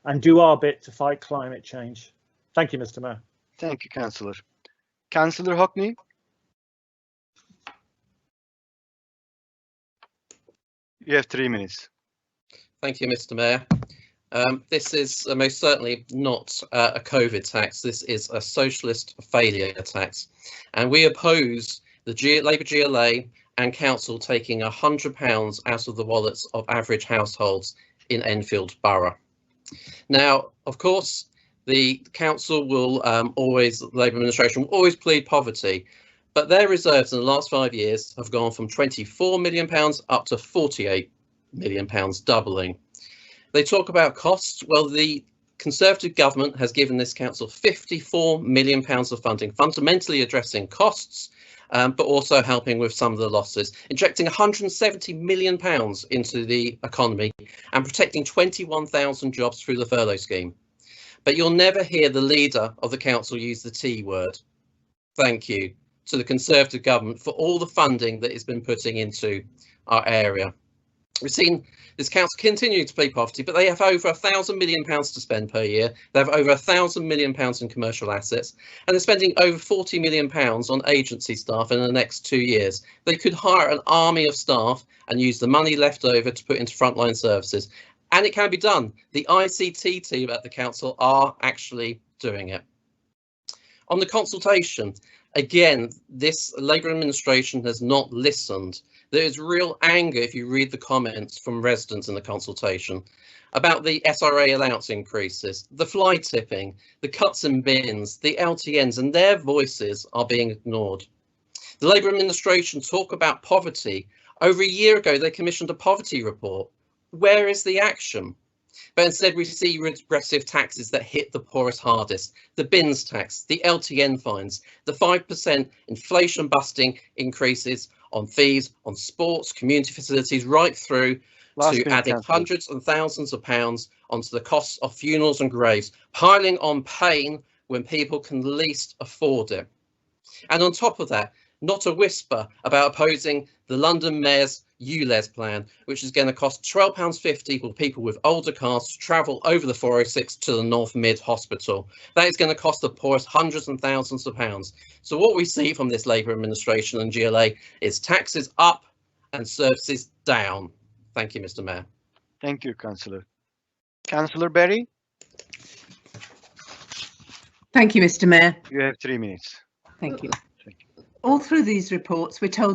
and do our bit to fight climate change. Thank you, Mr. Mayor. Thank you, Councillor. Councillor Hockney. You have 3 minutes. Thank you, Mr. Mayor. This is most certainly not a COVID tax. This is a socialist failure tax, and we oppose the Labour GLA and council taking £100 out of the wallets of average households in Enfield Borough. Now, of course, the council will the Labour administration will always plead poverty, but their reserves in the last 5 years have gone from £24 million up to £48 million, doubling. They talk about costs. Well, the Conservative government has given this council £54 million of funding, fundamentally addressing costs, but also helping with some of the losses, injecting £170 million into the economy and protecting 21,000 jobs through the furlough scheme. But you'll never hear the leader of the council use the T word. Thank you to the Conservative government for all the funding that it's been putting into our area. We've seen this council continue to plead poverty, but they have over £1,000 million to spend per year. They have over £1,000 million in commercial assets, and they're spending over £40 million on agency staff in the next 2 years. They could hire an army of staff and use the money left over to put into frontline services. And it can be done. The ICT team at the council are actually doing it. On the consultation, again, this Labour administration has not listened. There is real anger if you read the comments from residents in the consultation about the SRA allowance increases, the fly tipping, the cuts in bins, the LTNs, and their voices are being ignored. The Labour administration talk about poverty. Over a year ago, they commissioned a poverty report. Where is the action? But instead we see regressive taxes that hit the poorest hardest. The bins tax, the LTN fines, the 5% inflation busting increases on fees, on sports, community facilities, right through to adding hundreds and thousands of pounds onto the costs of funerals and graves, piling on pain when people can least afford it. And on top of that, not a whisper about opposing the London Mayor's ULEZ plan, which is going to cost £12.50 for people with older cars to travel over the 406 to the North Mid Hospital. That is going to cost the poorest hundreds and thousands of pounds. So what we see from this Labour administration and GLA is taxes up and services down. Thank you, Mr. Mayor. Thank you, Councillor. Councillor Berry. Thank you, Mr. Mayor. You have 3 minutes. Thank you. All through these reports, we're told